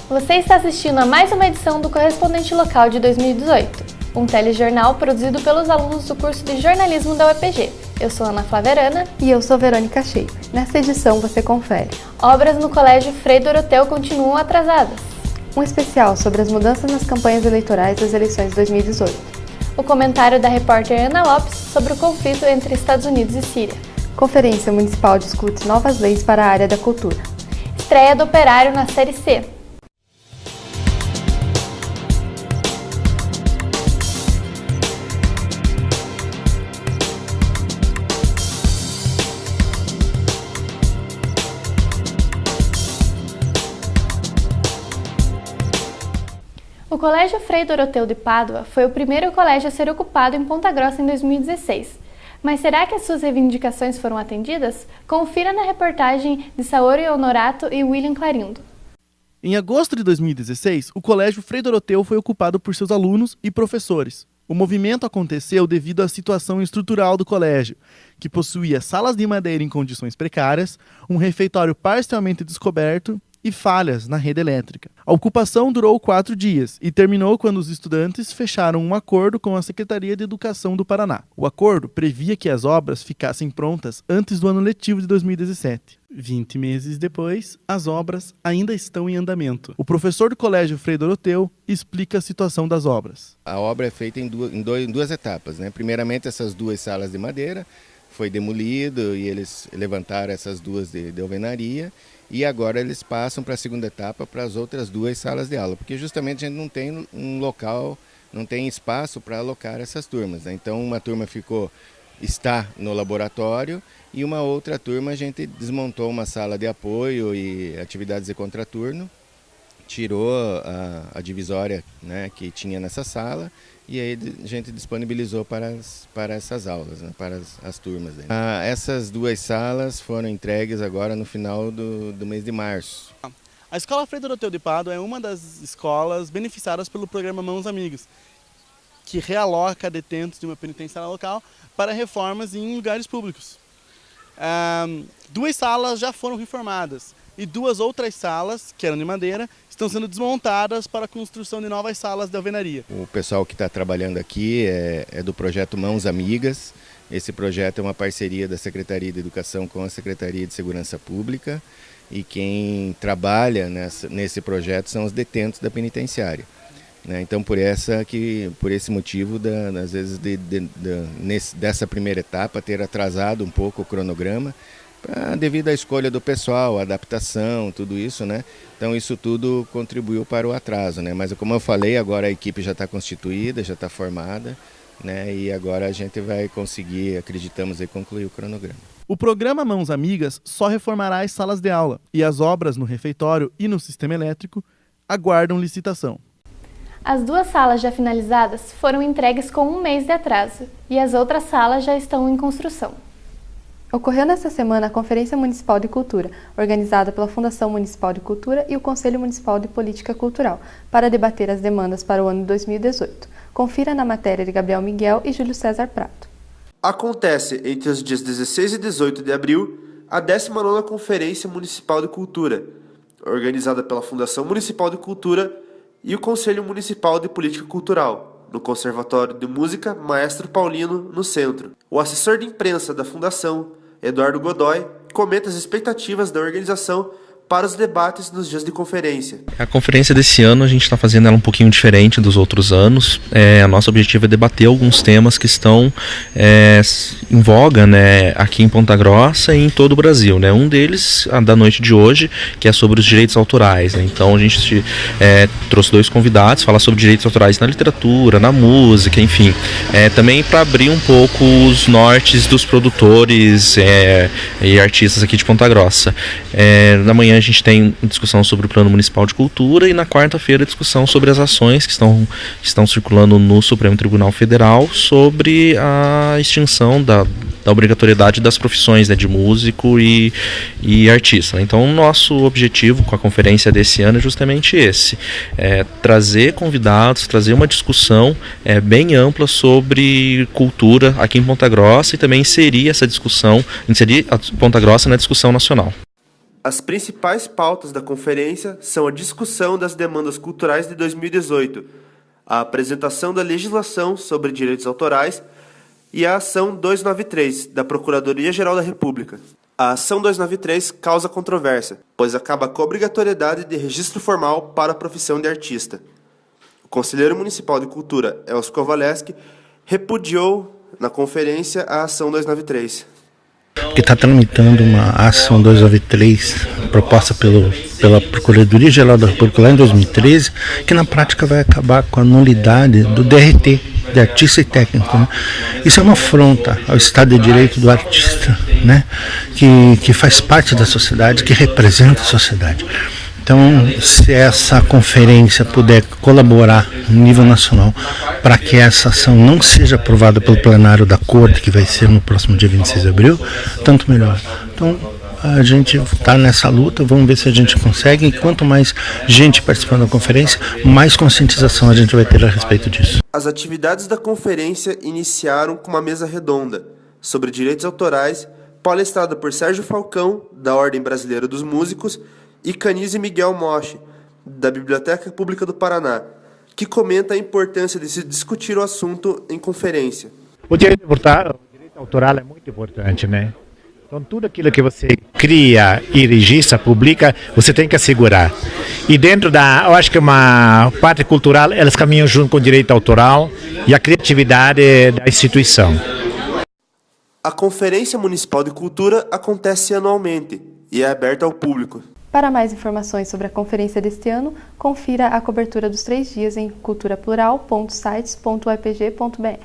Você está assistindo a mais uma edição do Correspondente Local de 2018, um telejornal produzido pelos alunos do curso de jornalismo da UEPG. Eu sou Ana Flávia Arana. E eu sou Verônica Shea. Nesta edição você confere: obras no Colégio Frei Doroteu continuam atrasadas. Um especial sobre as mudanças nas campanhas eleitorais das eleições de 2018. O comentário da repórter Ana Lopes sobre o conflito entre Estados Unidos e Síria. Conferência Municipal discute novas leis para a área da cultura. Estreia do Operário na Série C. O Colégio Frei Doroteu de Pádua foi o primeiro colégio a ser ocupado em Ponta Grossa em 2016. Mas será que as suas reivindicações foram atendidas? Confira na reportagem de Saori Honorato e William Clarindo. Em agosto de 2016, o Colégio Frei Doroteu foi ocupado por seus alunos e professores. O movimento aconteceu devido à situação estrutural do colégio, que possuía salas de madeira em condições precárias, um refeitório parcialmente descoberto e falhas na rede elétrica. A ocupação durou 4 dias e terminou quando os estudantes fecharam um acordo com a Secretaria de Educação do Paraná. O acordo previa que as obras ficassem prontas antes do ano letivo de 2017. 20 meses depois, as obras ainda estão em andamento. O professor do Colégio Frei Doroteu explica a situação das obras. A obra é feita em duas etapas, né? Primeiramente, essas 2 salas de madeira foi demolido e eles levantaram essas 2 de alvenaria. E agora eles passam para a segunda etapa, para as outras 2 salas de aula, porque justamente a gente não tem um local, não tem espaço para alocar essas turmas, né? Então uma turma está no laboratório e uma outra turma a gente desmontou uma sala de apoio e atividades de contraturno, tirou a divisória, né, que tinha nessa sala, e aí a gente disponibilizou para essas aulas, né, para as turmas. Essas 2 salas foram entregues agora no final do mês de março. A Escola Frei Doroteu de Pádua é uma das escolas beneficiadas pelo programa Mãos Amigas, que realoca detentos de uma penitenciária local para reformas em lugares públicos. 2 salas já foram reformadas e 2 outras salas, que eram de madeira, estão sendo desmontadas para a construção de novas salas de alvenaria. O pessoal que está trabalhando aqui é do projeto Mãos Amigas. Esse projeto é uma parceria da Secretaria de Educação com a Secretaria de Segurança Pública, e quem trabalha nesse projeto são os detentos da penitenciária. Então, por esse motivo, às vezes, dessa primeira etapa, ter atrasado um pouco o cronograma, devido à escolha do pessoal, a adaptação, tudo isso, né? Então isso tudo contribuiu para o atraso, né? Mas como eu falei, agora a equipe já está constituída, já está formada, né? E agora a gente vai conseguir, acreditamos, concluir o cronograma. O programa Mãos Amigas só reformará as salas de aula, e as obras no refeitório e no sistema elétrico aguardam licitação. As 2 salas já finalizadas foram entregues com 1 mês de atraso, e as outras salas já estão em construção. Ocorreu nesta semana a Conferência Municipal de Cultura, organizada pela Fundação Municipal de Cultura e o Conselho Municipal de Política Cultural, para debater as demandas para o ano de 2018. Confira na matéria de Gabriel Miguel e Júlio César Prato. Acontece entre os dias 16 e 18 de abril a 19ª Conferência Municipal de Cultura, organizada pela Fundação Municipal de Cultura e o Conselho Municipal de Política Cultural, no Conservatório de Música Maestro Paulino, no centro. O assessor de imprensa da Fundação, Eduardo Godoy, comenta as expectativas da organização para os debates nos dias de conferência. A conferência desse ano a gente está fazendo ela um pouquinho diferente dos outros anos. A nosso objetivo é debater alguns temas que estão em voga, né, aqui em Ponta Grossa e em todo o Brasil, né? Um deles, da noite de hoje, que é sobre os direitos autorais, né? Então a gente trouxe 2 convidados, falar sobre direitos autorais na literatura, na música, enfim. Também para abrir um pouco os nortes dos produtores e artistas aqui de Ponta Grossa. Na manhã a gente tem discussão sobre o Plano Municipal de Cultura, e na quarta-feira discussão sobre as ações que estão circulando no Supremo Tribunal Federal sobre a extinção da obrigatoriedade das profissões, né, de músico e artista. Então o nosso objetivo com a conferência desse ano é justamente esse, trazer convidados, trazer uma discussão bem ampla sobre cultura aqui em Ponta Grossa, e também inserir a Ponta Grossa na discussão nacional. As principais pautas da conferência são a discussão das demandas culturais de 2018, a apresentação da legislação sobre direitos autorais e a Ação 293, da Procuradoria-Geral da República. A Ação 293 causa controvérsia, pois acaba com a obrigatoriedade de registro formal para a profissão de artista. O conselheiro municipal de cultura, Elcio Kovaleski, repudiou na conferência a Ação 293. Que está tramitando uma Ação 293 proposta pela Procuradoria-Geral da República lá em 2013, que na prática vai acabar com a nulidade do DRT, de artista e técnico, né? Isso é uma afronta ao Estado de Direito do artista, né? Que faz parte da sociedade, que representa a sociedade. Então, se essa conferência puder colaborar no nível nacional para que essa ação não seja aprovada pelo plenário da Corte, que vai ser no próximo dia 26 de abril, tanto melhor. Então, a gente está nessa luta, vamos ver se a gente consegue, e quanto mais gente participando da conferência, mais conscientização a gente vai ter a respeito disso. As atividades da conferência iniciaram com uma mesa redonda sobre direitos autorais, palestrada por Sérgio Falcão, da Ordem Brasileira dos Músicos, e Canise Miguel Moche, da Biblioteca Pública do Paraná, que comenta a importância de se discutir o assunto em conferência. O direito autoral é muito importante, né? Então, tudo aquilo que você cria e registra, publica, você tem que assegurar. E dentro eu acho que uma parte cultural, elas caminham junto com o direito autoral e a criatividade da instituição. A Conferência Municipal de Cultura acontece anualmente e é aberta ao público. Para mais informações sobre a conferência deste ano, confira a cobertura dos 3 dias em culturaplural.sites.upg.br.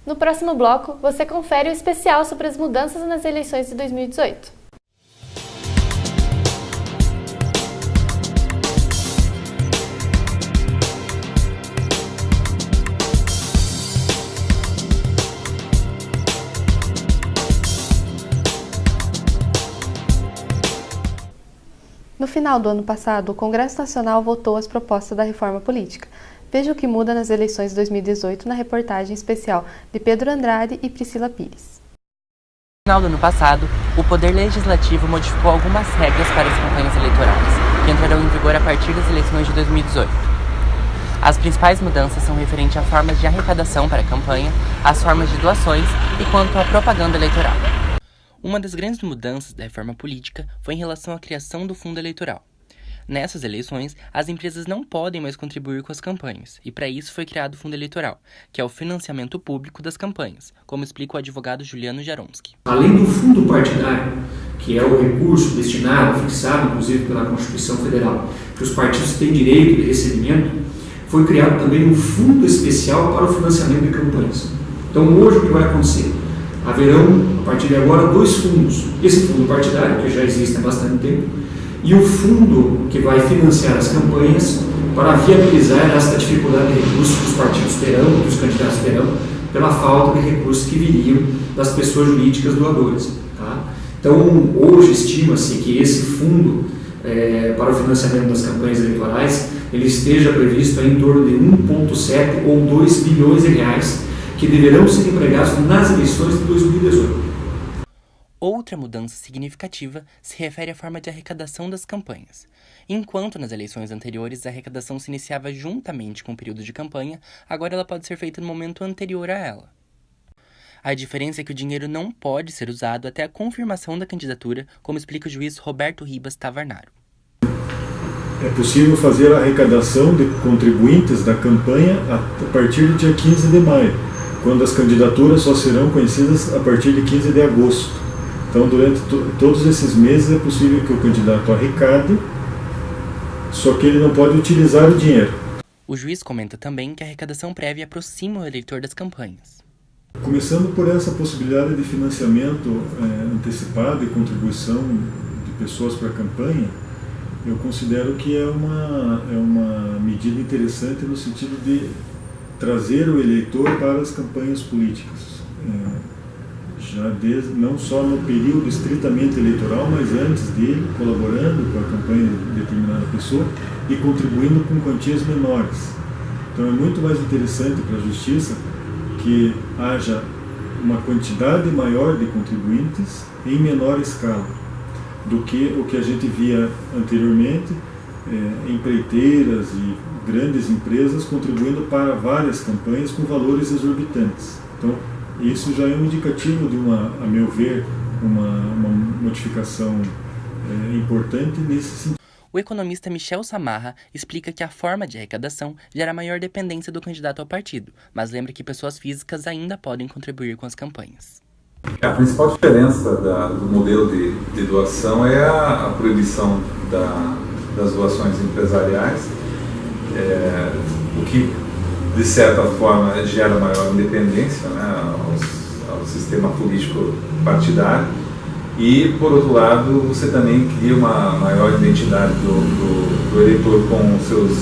No próximo bloco, você confere o especial sobre as mudanças nas eleições de 2018. No final do ano passado, o Congresso Nacional votou as propostas da reforma política. Veja o que muda nas eleições de 2018 na reportagem especial de Pedro Andrade e Priscila Pires. No final do ano passado, o Poder Legislativo modificou algumas regras para as campanhas eleitorais, que entrarão em vigor a partir das eleições de 2018. As principais mudanças são referentes a formas de arrecadação para a campanha, as formas de doações e quanto à propaganda eleitoral. Uma das grandes mudanças da reforma política foi em relação à criação do fundo eleitoral. Nessas eleições, as empresas não podem mais contribuir com as campanhas, e para isso foi criado o fundo eleitoral, que é o financiamento público das campanhas, como explica o advogado Juliano Jaronski. Além do fundo partidário, que é o recurso destinado, fixado inclusive pela Constituição Federal, que os partidos têm direito de recebimento, foi criado também um fundo especial para o financiamento de campanhas. Então hoje o que vai acontecer? Haverão, a partir de agora, 2 fundos. Esse fundo partidário, que já existe há bastante tempo, e o fundo que vai financiar as campanhas para viabilizar essa dificuldade de recursos que os partidos terão, que os candidatos terão, pela falta de recursos que viriam das pessoas jurídicas doadoras. Tá? Então, hoje estima-se que esse fundo para o financiamento das campanhas eleitorais ele esteja previsto em torno de 1,7 ou 2 bilhões de reais que deverão ser empregados nas eleições de 2018. Outra mudança significativa se refere à forma de arrecadação das campanhas. Enquanto nas eleições anteriores a arrecadação se iniciava juntamente com o período de campanha, agora ela pode ser feita no momento anterior a ela. A diferença é que o dinheiro não pode ser usado até a confirmação da candidatura, como explica o juiz Roberto Ribas Tavarnaro. É possível fazer a arrecadação de contribuintes da campanha a partir do dia 15 de maio, quando as candidaturas só serão conhecidas a partir de 15 de agosto. Então, durante todos esses meses é possível que o candidato arrecade, só que ele não pode utilizar o dinheiro. O juiz comenta também que a arrecadação prévia aproxima o eleitor das campanhas. Começando por essa possibilidade de financiamento antecipado e contribuição de pessoas para a campanha, eu considero que é uma medida interessante no sentido de trazer o eleitor para as campanhas políticas. Não só no período estritamente eleitoral, mas antes dele, colaborando com a campanha de determinada pessoa e contribuindo com quantias menores. Então é muito mais interessante para a Justiça que haja uma quantidade maior de contribuintes em menor escala. do que o que a gente via anteriormente, empreiteiras e grandes empresas contribuindo para várias campanhas com valores exorbitantes. Então, isso já é um indicativo de a meu ver, uma modificação importante nesse sentido. O economista Michel Samarra explica que a forma de arrecadação gera maior dependência do candidato ao partido, mas lembra que pessoas físicas ainda podem contribuir com as campanhas. A principal diferença do modelo de doação é a proibição das doações empresariais, o que, de certa forma, gera maior independência, né, ao sistema político partidário. E, por outro lado, você também cria uma maior identidade do eleitor com os seus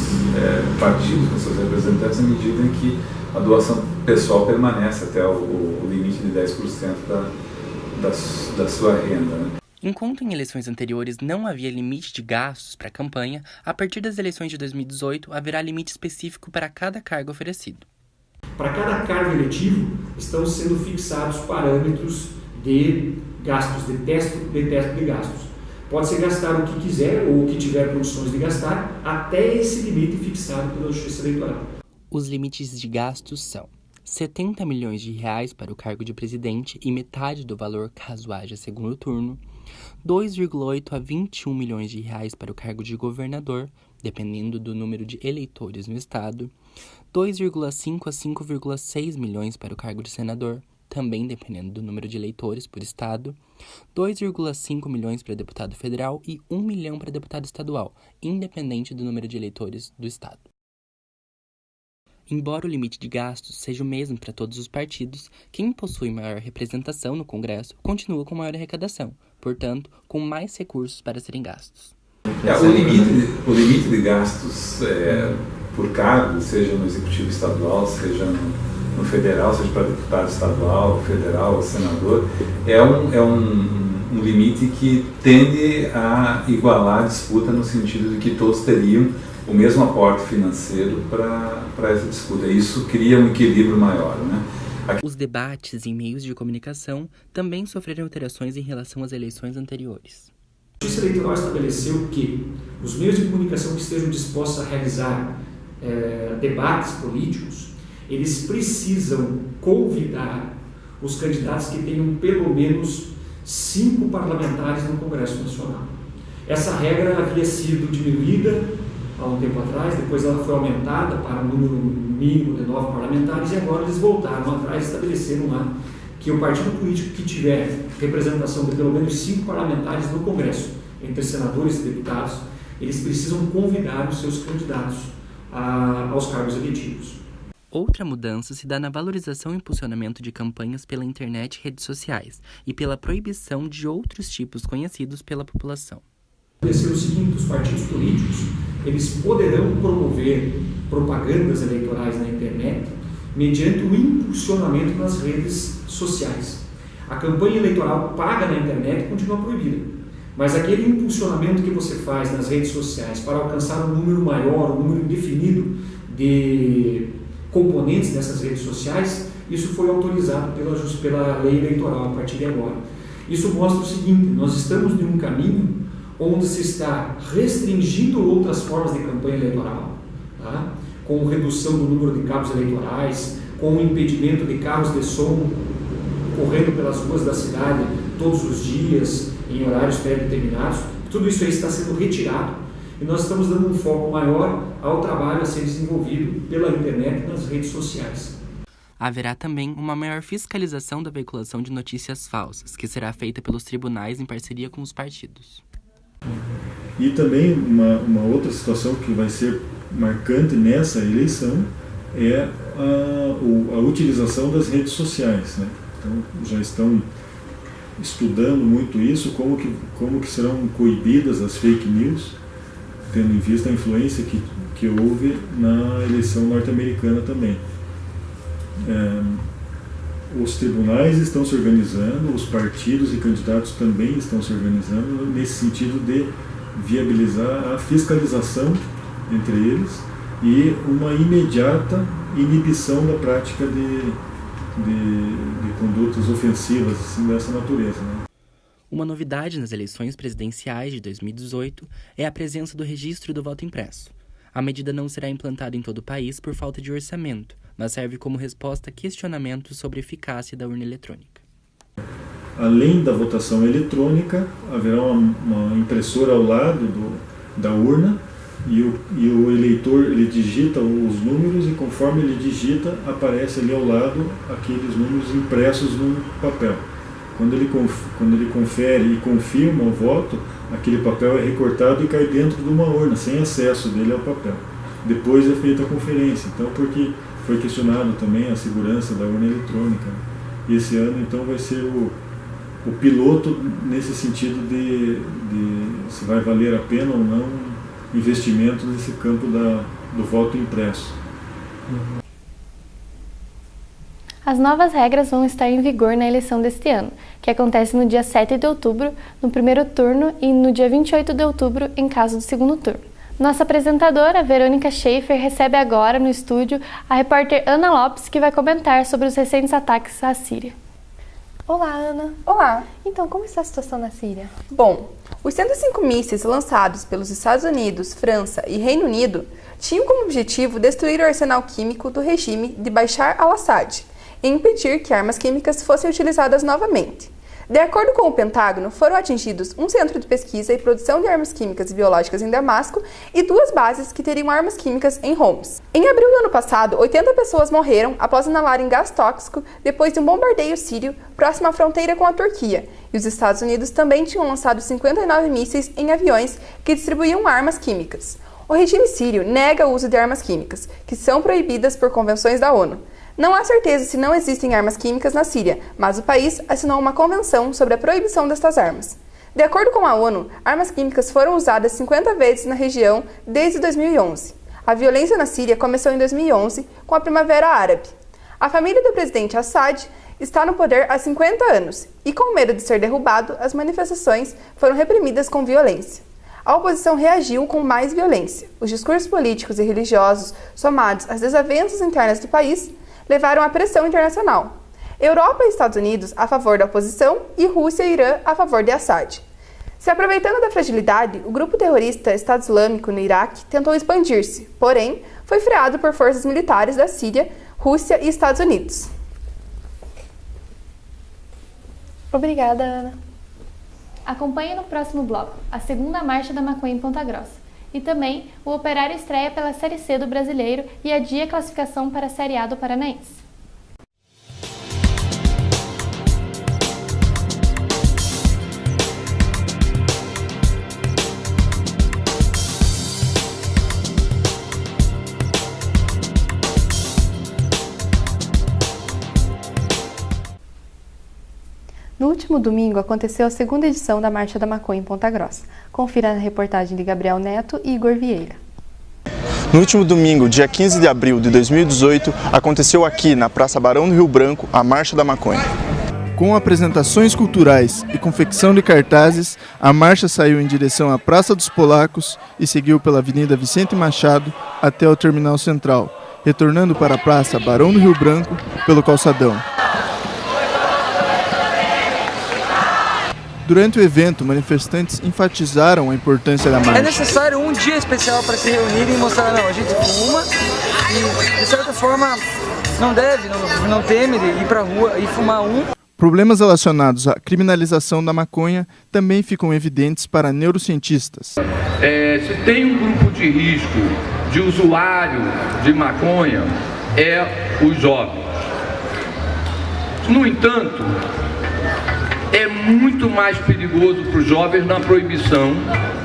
partidos, com seus representantes, à medida em que a doação pessoal permanece até o limite de 10% da sua renda. Né? Enquanto em eleições anteriores não havia limite de gastos para a campanha, a partir das eleições de 2018 haverá limite específico para cada cargo oferecido. Para cada cargo eletivo estão sendo fixados parâmetros de gastos, de teto de gastos. Pode-se gastar o que quiser ou o que tiver condições de gastar até esse limite fixado pela Justiça Eleitoral. Os limites de gastos são 70 milhões de reais para o cargo de presidente e metade do valor caso haja segundo turno, 2,8 a 21 milhões de reais para o cargo de governador, dependendo do número de eleitores no estado, 2,5 a 5,6 milhões para o cargo de senador, também dependendo do número de eleitores por estado, 2,5 milhões para deputado federal e 1 milhão para deputado estadual, independente do número de eleitores do estado. Embora o limite de gastos seja o mesmo para todos os partidos, quem possui maior representação no Congresso continua com maior arrecadação, portanto, com mais recursos para serem gastos. O limite de gastos por cargo, seja no Executivo Estadual, seja no Federal, seja para deputado estadual, federal ou senador, é um limite que tende a igualar a disputa no sentido de que todos teriam o mesmo aporte financeiro para essa disputa. Isso cria um equilíbrio maior, né? Os debates em meios de comunicação também sofreram alterações em relação às eleições anteriores. A Justiça Eleitoral estabeleceu que os meios de comunicação que estejam dispostos a realizar debates políticos, eles precisam convidar os candidatos que tenham pelo menos 5 parlamentares no Congresso Nacional. Essa regra havia sido diminuída há um tempo atrás, depois ela foi aumentada para um número mínimo de 9 parlamentares e agora eles voltaram atrás e estabeleceram lá que o partido político que tiver representação de pelo menos 5 parlamentares no Congresso, entre senadores e deputados, eles precisam convidar os seus candidatos aos cargos eletivos. Outra mudança se dá na valorização e impulsionamento de campanhas pela internet e redes sociais e pela proibição de outros tipos conhecidos pela população. O seguinte, os partidos políticos eles poderão promover propagandas eleitorais na internet mediante o impulsionamento nas redes sociais. A campanha eleitoral paga na internet continua proibida, mas aquele impulsionamento que você faz nas redes sociais para alcançar um número maior, um número indefinido de componentes dessas redes sociais, isso foi autorizado pela lei eleitoral a partir de agora. Isso mostra o seguinte, nós estamos em um caminho onde se está restringindo outras formas de campanha eleitoral, tá? Com redução do número de cabos eleitorais, com o impedimento de carros de som correndo pelas ruas da cidade todos os dias, em horários pré-determinados. Tudo isso aí está sendo retirado e nós estamos dando um foco maior ao trabalho a ser desenvolvido pela internet e nas redes sociais. Haverá também uma maior fiscalização da veiculação de notícias falsas, que será feita pelos tribunais em parceria com os partidos. E também uma outra situação que vai ser marcante nessa eleição é a utilização das redes sociais, né? Então já estão estudando muito isso, como que serão coibidas as fake news, tendo em vista a influência que houve na eleição norte-americana também. Os tribunais estão se organizando, os partidos e candidatos também estão se organizando nesse sentido de viabilizar a fiscalização entre eles e uma imediata inibição da prática de condutas ofensivas assim, dessa natureza, né? Uma novidade nas eleições presidenciais de 2018 é a presença do registro do voto impresso. A medida não será implantada em todo o país por falta de orçamento, mas serve como resposta a questionamentos sobre a eficácia da urna eletrônica. Além da votação eletrônica, haverá uma impressora ao lado da urna e o eleitor ele digita os números e conforme ele digita, aparece ali ao lado aqueles números impressos no papel. Quando ele confere e confirma o voto, aquele papel é recortado e cai dentro de uma urna, sem acesso dele ao papel. Depois é feita a conferência, então porque foi questionado também a segurança da urna eletrônica. E esse ano então vai ser o piloto nesse sentido de se vai valer a pena ou não investimento nesse campo do voto impresso. As novas regras vão estar em vigor na eleição deste ano, que acontece no dia 7 de outubro, no primeiro turno, e no dia 28 de outubro, em caso do segundo turno. Nossa apresentadora, Verônica Schaefer, recebe agora no estúdio a repórter Ana Lopes, que vai comentar sobre os recentes ataques à Síria. Olá, Ana. Olá. Então, como está a situação na Síria? Bom, os 105 mísseis lançados pelos Estados Unidos, França e Reino Unido tinham como objetivo destruir o arsenal químico do regime de Bashar al-Assad e impedir que armas químicas fossem utilizadas novamente. De acordo com o Pentágono, foram atingidos um centro de pesquisa e produção de armas químicas e biológicas em Damasco e 2 bases que teriam armas químicas em Homs. Em abril do ano passado, 80 pessoas morreram após inalarem gás tóxico depois de um bombardeio sírio próximo à fronteira com a Turquia, e os Estados Unidos também tinham lançado 59 mísseis em aviões que distribuíam armas químicas. O regime sírio nega o uso de armas químicas, que são proibidas por convenções da ONU. Não há certeza se não existem armas químicas na Síria, mas o país assinou uma convenção sobre a proibição destas armas. De acordo com a ONU, armas químicas foram usadas 50 vezes na região desde 2011. A violência na Síria começou em 2011, com a Primavera Árabe. A família do presidente Assad está no poder há 50 anos e, com medo de ser derrubado, as manifestações foram reprimidas com violência. A oposição reagiu com mais violência. Os discursos políticos e religiosos, somados às desavenças internas do país, levaram à pressão internacional. Europa e Estados Unidos a favor da oposição e Rússia e Irã a favor de Assad. Se aproveitando da fragilidade, o grupo terrorista Estado Islâmico no Iraque tentou expandir-se, porém foi freado por forças militares da Síria, Rússia e Estados Unidos. Obrigada, Ana. Acompanhe no próximo bloco a segunda marcha da maconha em Ponta Grossa. E também o Operário estreia pela Série C do Brasileiro e adia a classificação para a Série A do Paranaense. No último domingo aconteceu a segunda edição da Marcha da Maconha em Ponta Grossa. Confira na reportagem de Gabriel Neto e Igor Vieira. No último domingo, dia 15 de abril de 2018, aconteceu aqui na Praça Barão do Rio Branco a Marcha da Maconha. Com apresentações culturais e confecção de cartazes, a marcha saiu em direção à Praça dos Polacos e seguiu pela Avenida Vicente Machado até o Terminal Central, retornando para a Praça Barão do Rio Branco pelo Calçadão. Durante o evento, manifestantes enfatizaram a importância da marcha. É necessário um dia especial para se reunir e mostrar, não, a gente fuma e, de certa forma, não teme de ir para a rua e fumar um. Problemas relacionados à criminalização da maconha também ficam evidentes para neurocientistas. Se tem um grupo de risco de usuário de maconha, é os jovens. No entanto, é muito mais perigoso para os jovens na proibição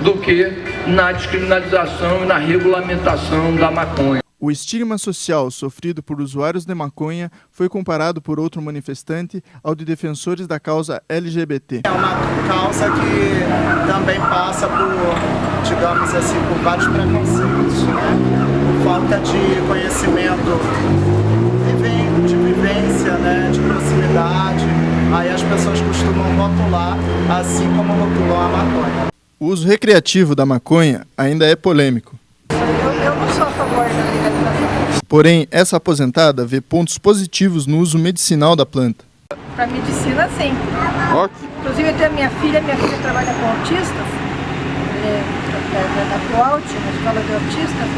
do que na descriminalização e na regulamentação da maconha. O estigma social sofrido por usuários de maconha foi comparado por outro manifestante ao de defensores da causa LGBT. É uma causa que também passa por, digamos assim, por vários preconceitos, né? Por falta de conhecimento, de vivência, né? De proximidade. Aí as pessoas costumam rotular assim como rotulam a maconha. O uso recreativo da maconha ainda é polêmico. Eu não sou a favor da legalização. Porém, essa aposentada vê pontos positivos no uso medicinal da planta. Para medicina, sim. Ok. Inclusive, eu tenho minha filha trabalha com autistas, da ProAut, na escola de autistas,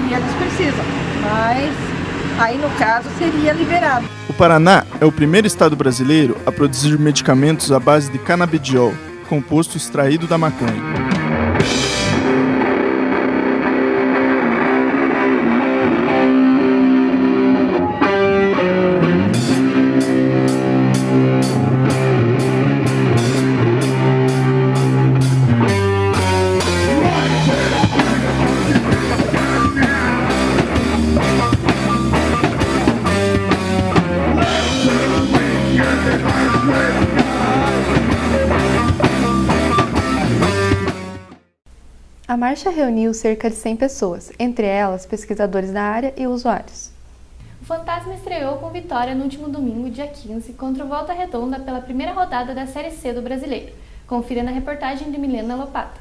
e eles precisam, mas aí no caso seria liberado. O Paraná é o primeiro estado brasileiro a produzir medicamentos à base de canabidiol, composto extraído da maconha. A marcha reuniu cerca de 100 pessoas, entre elas pesquisadores da área e usuários. O Fantasma estreou com vitória no último domingo, dia 15, contra o Volta Redonda pela primeira rodada da Série C do Brasileiro. Confira na reportagem de Milena Lopata.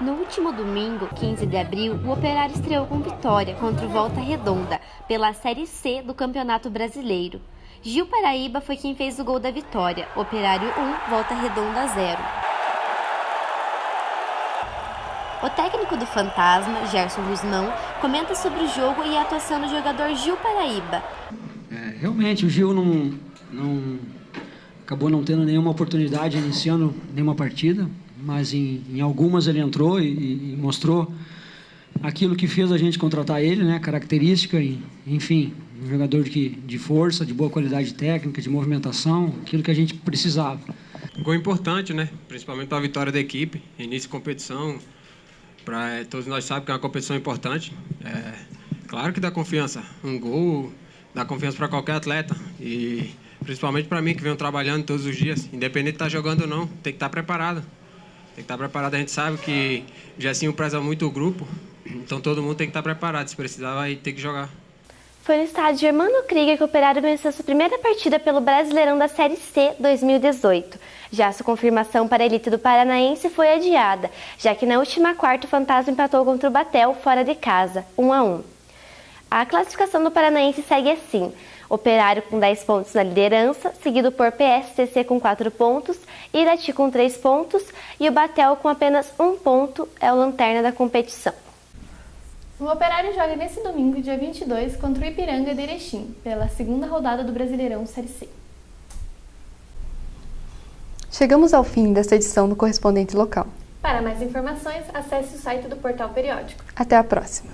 No último domingo, 15 de abril, o Operário estreou com vitória contra o Volta Redonda pela Série C do Campeonato Brasileiro. Gil Paraíba foi quem fez o gol da vitória, Operário 1, Volta Redonda 0. O técnico do Fantasma, Gerson Guzmão, comenta sobre o jogo e a atuação do jogador Gil Paraíba. Realmente o Gil acabou não tendo nenhuma oportunidade iniciando nenhuma partida, mas em algumas ele entrou e mostrou aquilo que fez a gente contratar ele, né? Característica, enfim, um jogador de força, de boa qualidade técnica, de movimentação, aquilo que a gente precisava. Um gol importante, né? Principalmente para a vitória da equipe, início de competição. Todos nós sabemos que é uma competição importante. Claro que dá confiança. Um gol dá confiança para qualquer atleta. E principalmente para mim, que venho trabalhando todos os dias. Independente de estar jogando ou não, tem que estar preparado. Tem que estar preparado. A gente sabe que o Gessinho preza muito o grupo. Então todo mundo tem que estar preparado. Se precisar, vai ter que jogar. Foi no estádio Germano Krieger que o Operário venceu sua primeira partida pelo Brasileirão da Série C 2018. Já sua confirmação para a elite do Paranaense foi adiada, já que na última quarta o Fantasma empatou contra o Batel fora de casa, 1-1. A classificação do Paranaense segue assim: Operário com 10 pontos na liderança, seguido por PSTC com 4 pontos, Irati com 3 pontos e o Batel com apenas 1 ponto, é o lanterna da competição. O Operário joga nesse domingo, dia 22, contra o Ipiranga de Erechim, pela segunda rodada do Brasileirão Série C. Chegamos ao fim desta edição do Correspondente Local. Para mais informações, acesse o site do Portal Periódico. Até a próxima!